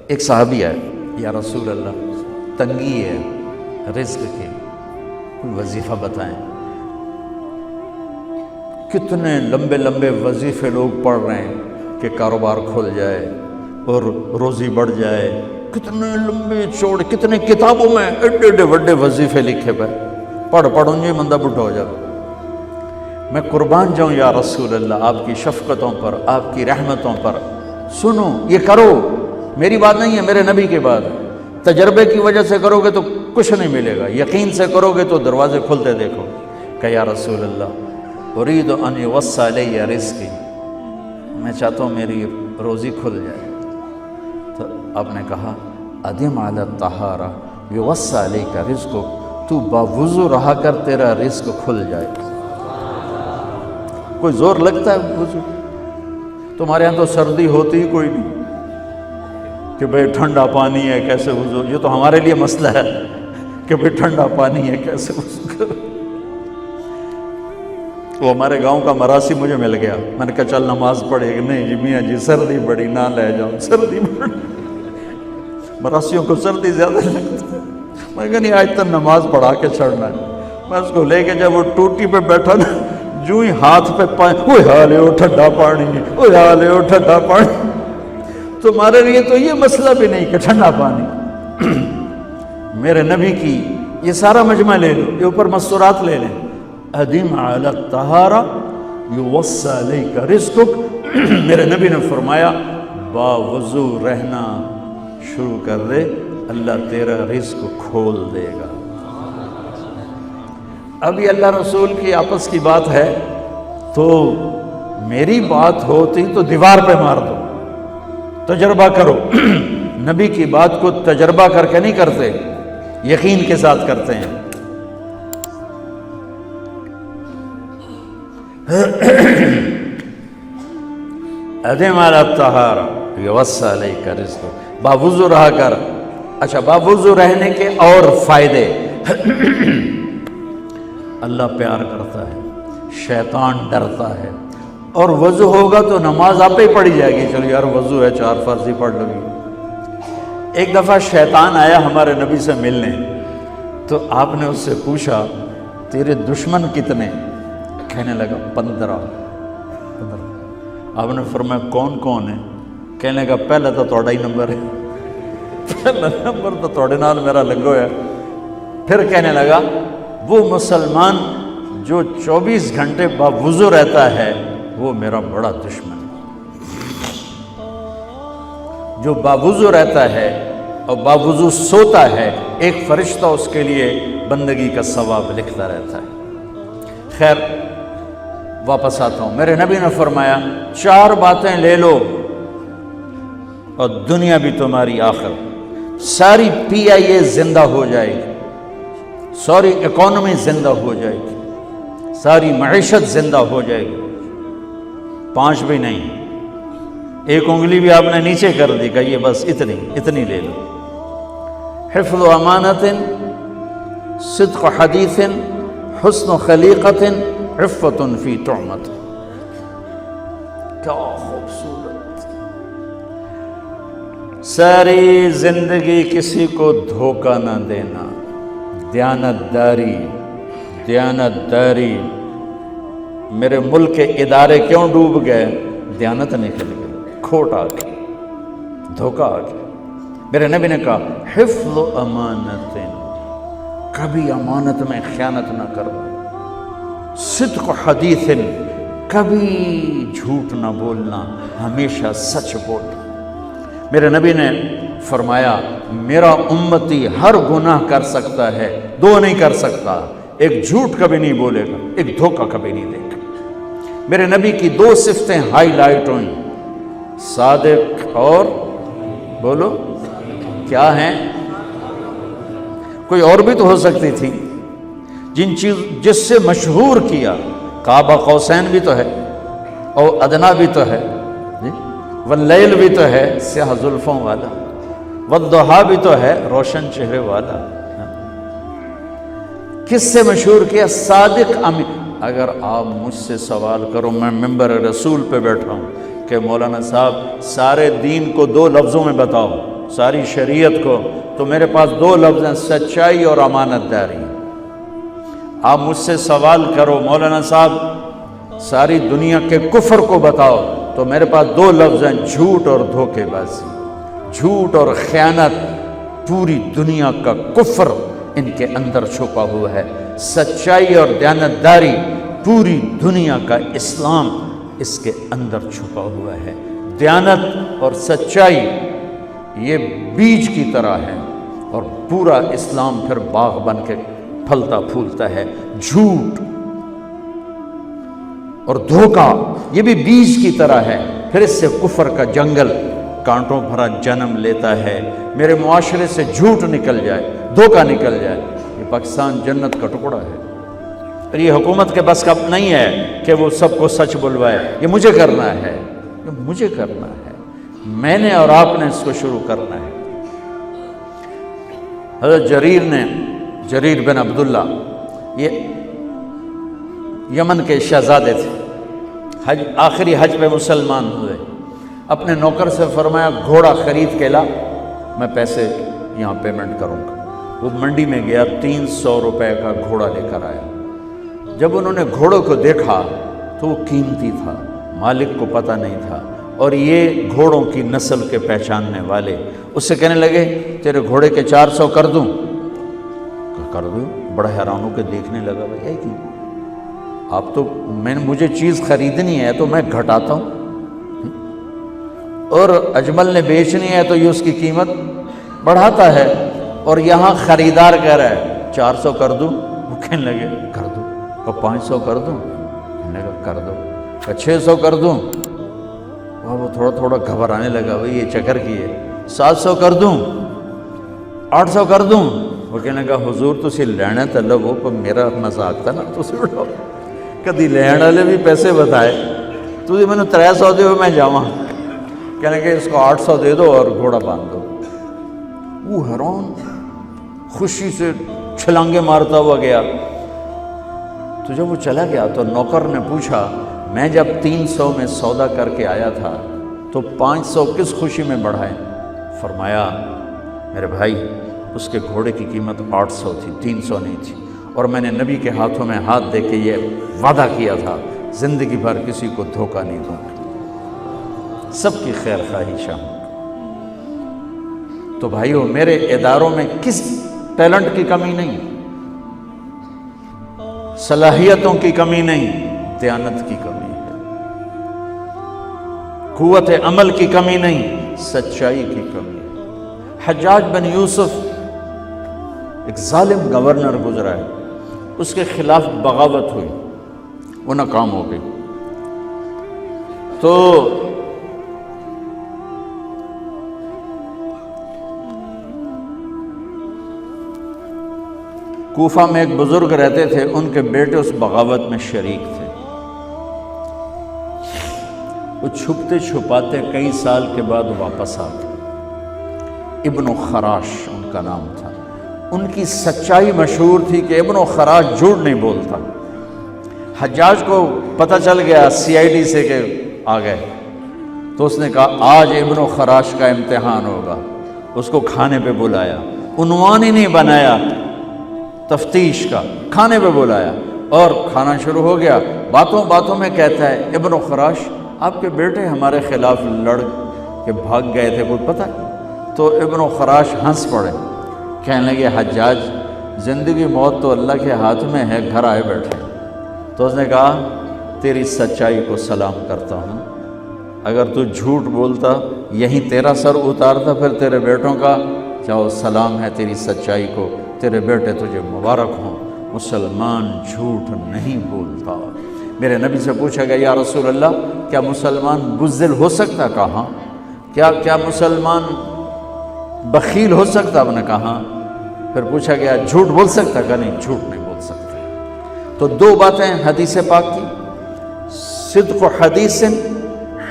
ایک صحابی ہے، یا رسول اللہ تنگی ہے رزق کی، کوئی وظیفہ بتائیں۔ کتنے لمبے لمبے وظیفے لوگ پڑھ رہے ہیں کہ کاروبار کھل جائے اور روزی بڑھ جائے، کتنے لمبے چوڑے، کتنے کتابوں میں ایڈے ایڈے بڑے وظیفے لکھے پہ، پڑھوں جی بندہ بڈھا ہو جائے۔ میں قربان جاؤں یا رسول اللہ آپ کی شفقتوں پر، آپ کی رحمتوں پر، سنو یہ کرو، میری بات نہیں ہے، میرے نبی کی بات ہے۔ تجربے کی وجہ سے کرو گے تو کچھ نہیں ملے گا، یقین سے کرو گے تو دروازے کھلتے دیکھو۔ کہ یا رسول اللہ ارید ان یوسع علی رزقی، میں چاہتا ہوں میری روزی کھل جائے۔ تو آپ نے کہا ادم علی الطہارہ یوسع علیک رزقک، تو باوضو رہا کر تیرا رزق کھل جائے۔ کوئی زور لگتا ہے وضو؟ تمہارے ہاں تو سردی ہوتی ہی کوئی نہیں کہ بھئی ٹھنڈا پانی ہے کیسے وضو، یہ تو ہمارے لیے مسئلہ ہے کہ بھئی ٹھنڈا پانی ہے کیسے وضو کرو۔ وہ ہمارے گاؤں کا مراسی مجھے مل گیا، میں نے کہا چل نماز پڑھے گی، نہیں جی میاں جی سردی بڑی نہ لے جاؤں، سردی بڑی، مراسیوں کو سردی زیادہ لگتی ہے۔ میں نے کہا نہیں آج تک نماز پڑھا کے چھڑنا ہے۔ میں اس کو لے کے جب وہ ٹوٹی پہ بیٹھا نا، جو ہی ہاتھ پہ پانی، اوہ حالے ہو ٹھنڈا پانی، اوہ حالے ہو ٹھنڈا پانی۔ تمہارے لیے تو یہ مسئلہ بھی نہیں کہ ٹھنڈا پانی۔ میرے نبی کی یہ سارا مجمع لے لو، یہ اوپر مستورات لے لیں، ادم علی الطہارہ یوسع علیک رزقک، میرے نبی نے فرمایا باوضو رہنا شروع کر دے، اللہ تیرا رزق کھول دے گا۔ اب یہ اللہ رسول کی آپس کی بات ہے تو میری بات ہوتی تو دیوار پہ مار دو، تجربہ کرو۔ نبی کی بات کو تجربہ کر کے نہیں کرتے، یقین کے ساتھ کرتے ہیں۔ ادم علی الطہارہ یوسع علیک رزقک، باوضو رہا کر۔ اچھا باوضو رہنے کے اور فائدے، اللہ پیار کرتا ہے، شیطان ڈرتا ہے، اور وضو ہوگا تو نماز آپ ہی پڑھی جائے گی، چلو یار وضو ہے 4 فرض ہی پڑھ لو گی۔ ایک دفعہ شیطان آیا ہمارے نبی سے ملنے، تو آپ نے اس سے پوچھا تیرے دشمن کتنے؟ کہنے لگا 15۔ آپ نے فرمایا کون کون ہے؟ کہنے لگا پہلا تو تھوڑا ہی نمبر ہے، پہلا نمبر تو تھوڑے نال میرا لگو ہے۔ پھر کہنے لگا وہ مسلمان جو 24 گھنٹے باوضو رہتا ہے وہ میرا بڑا دشمن ہے۔ جو باوضو رہتا ہے اور باوضو سوتا ہے، ایک فرشتہ اس کے لیے بندگی کا ثواب لکھتا رہتا ہے۔ خیر واپس آتا ہوں، میرے نبی نے فرمایا 4 باتیں لے لو اور دنیا بھی تمہاری آخر، ساری PIA زندہ ہو جائے گی، ساری اکانومی زندہ ہو جائے گی، ساری معیشت زندہ ہو جائے گی۔ 5 بھی نہیں، ایک انگلی بھی آپ نے نیچے کر دی کہ یہ بس اتنی لے لو۔ حفظ و امانت، صدق حدیث، حسن خلیقت، عفت فی طعمت۔ کیا خوبصورت! ساری زندگی کسی کو دھوکہ نہ دینا، دیانت داری۔ میرے ملک کے ادارے کیوں ڈوب گئے؟ دیانت نکل گئی، کھوٹ آ گئی، دھوکہ آ گیا۔ میرے نبی نے کہا حفظ امانت، کبھی امانت میں خیانت نہ کرو، صدق حدیث، کبھی جھوٹ نہ بولنا، ہمیشہ سچ بولنا۔ میرے نبی نے فرمایا میرا امتی ہر گناہ کر سکتا ہے، 2 نہیں کر سکتا، ایک جھوٹ کبھی نہیں بولے گا، ایک دھوکہ کبھی نہیں دے گا۔ میرے نبی کی 2 صفتیں ہائی لائٹ ہوئیں، صادق اور بولو کیا ہیں؟ کوئی اور بھی تو ہو سکتی تھی، جس سے مشہور کیا، کعبہ قوسین بھی تو ہے، اور ادنا بھی تو ہے، واللیل بھی تو ہے سیاہ زلفوں والا، والضحیٰ بھی تو ہے روشن چہرے والا۔ کس سے مشہور کیا؟ صادق امین۔ اگر آپ مجھ سے سوال کرو، میں ممبر رسول پہ بیٹھا ہوں کہ مولانا صاحب سارے دین کو 2 لفظوں میں بتاؤ، ساری شریعت کو، تو میرے پاس دو لفظ ہیں، سچائی اور امانت داری۔ آپ مجھ سے سوال کرو مولانا صاحب ساری دنیا کے کفر کو بتاؤ، تو میرے پاس دو لفظ ہیں، جھوٹ اور دھوکے بازی۔ جھوٹ اور خیانت، پوری دنیا کا کفر ان کے اندر چھپا ہوا ہے۔ سچائی اور دیانتداری، پوری دنیا کا اسلام اس کے اندر چھپا ہوا ہے۔ دیانت اور سچائی یہ بیج کی طرح ہے، اور پورا اسلام پھر باغ بن کے پھلتا پھولتا ہے۔ جھوٹ اور دھوکہ یہ بھی بیج کی طرح ہے، پھر اس سے کفر کا جنگل کانٹوں بھرا جنم لیتا ہے۔ میرے معاشرے سے جھوٹ نکل جائے، دھوکہ نکل جائے، یہ پاکستان جنت کا ٹکڑا ہے۔ اور یہ حکومت کے بس کا نہیں ہے کہ وہ سب کو سچ بلوائے، یہ مجھے کرنا ہے، یہ مجھے کرنا ہے، میں نے اور آپ نے اس کو شروع کرنا ہے۔ حضرت جریر بن عبداللہ یہ یمن کے شہزادے تھے، آخری حج پہ مسلمان ہوئے۔ اپنے نوکر سے فرمایا گھوڑا خرید کے لا، میں پیسے یہاں پیمنٹ کروں گا۔ وہ منڈی میں گیا، 300 روپے کا گھوڑا لے کر آیا۔ جب انہوں نے گھوڑوں کو دیکھا تو وہ قیمتی تھا، مالک کو پتہ نہیں تھا، اور یہ گھوڑوں کی نسل کے پہچاننے والے اس سے کہنے لگے تیرے گھوڑے کے 400 کر دوں؟ کر دوں۔ بڑا حیران ہو کے دیکھنے لگا، بھائی کیوں؟ آپ تو مجھے چیز خریدنی ہے تو میں گھٹاتا ہوں، اور اجمل نے بیچنی ہے تو یہ اس کی قیمت بڑھاتا ہے، اور یہاں خریدار کہہ رہا ہے 400 کر دوں؟ وہ کہنے لگے کر دو۔ 500 کر دوں؟ کہنے لگا کر دو۔ 600 کر دوں؟ وہ تھوڑا تھوڑا گھبرانے لگا، بھائی یہ چکر کی ہے۔ 700 کر دوں؟ 800 کر دوں؟ وہ کہنے لگا حضور تسی لینا تو لو، پر میرا مذاق تھا نا، تسی اڑاؤ، کدی لین والے بھی پیسے بتائے، تسی میں نے 300 دے میں جاواں، کہنے کہ اس کو 800 دے دو اور گھوڑا باندھ دو۔ وہ حیران خوشی سے چھلانگے مارتا ہوا گیا۔ تو جب وہ چلا گیا تو نوکر نے پوچھا میں جب 300 میں سودا کر کے آیا تھا تو 500 کس خوشی میں بڑھائے؟ فرمایا میرے بھائی اس کے گھوڑے کی قیمت 800 تھی، 300 نہیں تھی، اور میں نے نبی کے ہاتھوں میں ہاتھ دے کے یہ وعدہ کیا تھا زندگی بھر کسی کو دھوکہ نہیں دوں گا، سب کی خیر خواہی شامل۔ تو بھائیو میرے اداروں میں کس ٹیلنٹ کی کمی نہیں، صلاحیتوں کی کمی نہیں، دیانت کی کمی ہے، قوت عمل کی کمی نہیں، سچائی کی کمی ہے۔ حجاج بن یوسف ایک ظالم گورنر گزرا ہے، اس کے خلاف بغاوت ہوئی، وہ ناکام ہو گئی۔ تو کوفہ میں ایک بزرگ رہتے تھے، ان کے بیٹے اس بغاوت میں شریک تھے۔ وہ چھپتے چھپاتے کئی سال کے بعد واپس آتے، ابن خراش ان کا نام تھا۔ ان کی سچائی مشہور تھی کہ ابن خراش جھوٹ نہیں بولتا۔ حجاج کو پتہ چل گیا سی آئی ڈی سے کہ آ گئے، تو اس نے کہا آج ابن خراش کا امتحان ہوگا۔ اس کو کھانے پہ بلایا، عنوان ہی نہیں بنایا تفتیش کا، کھانے پہ بلایا اور کھانا شروع ہو گیا۔ باتوں باتوں میں کہتا ہے ابن خراش آپ کے بیٹے ہمارے خلاف لڑ کے بھاگ گئے تھے، کوئی پتہ؟ تو ابن خراش ہنس پڑے، کہنے لگے حجاج زندگی موت تو اللہ کے ہاتھ میں ہے، گھر آئے بیٹھے۔ تو اس نے کہا تیری سچائی کو سلام کرتا ہوں، اگر تو جھوٹ بولتا یہیں تیرا سر اتارتا، پھر تیرے بیٹوں کا چاہو سلام ہے تیری سچائی کو، تیرے بیٹے تجھے مبارک ہوں، مسلمان جھوٹ نہیں بولتا۔ میرے نبی سے پوچھا گیا یا رسول اللہ کیا مسلمان بزدل ہو سکتا؟ کہا کیا مسلمان بخیل ہو سکتا؟ آپ نے کہا۔ پھر پوچھا گیا جھوٹ بول سکتا؟ کہا نہیں، جھوٹ نہیں بول سکتا۔ تو دو باتیں حدیث پاک کی، صدق حدیث،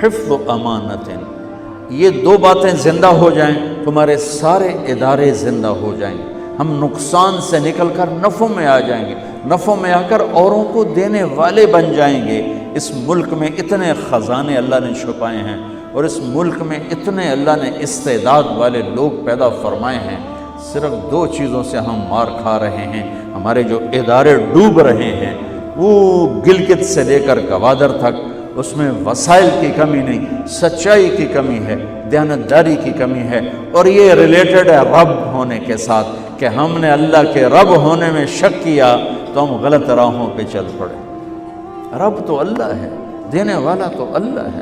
حفظ امانت، یہ دو باتیں زندہ ہو جائیں تمہارے سارے ادارے زندہ ہو جائیں، ہم نقصان سے نکل کر نفع میں آ جائیں گے، نفع میں آ کر اوروں کو دینے والے بن جائیں گے۔ اس ملک میں اتنے خزانے اللہ نے چھپائے ہیں، اور اس ملک میں اتنے اللہ نے استعداد والے لوگ پیدا فرمائے ہیں، صرف 2 چیزوں سے ہم مار کھا رہے ہیں، ہمارے جو ادارے ڈوب رہے ہیں، وہ گلگت سے لے کر گوادر تک، اس میں وسائل کی کمی نہیں، سچائی کی کمی ہے، دیانتداری کی کمی ہے، اور یہ ریلیٹڈ ہے رب ہونے کے ساتھ کہ ہم نے اللہ کے رب ہونے میں شک کیا تو ہم غلط راہوں پہ چل پڑے۔ رب تو اللہ ہے، دینے والا تو اللہ ہے۔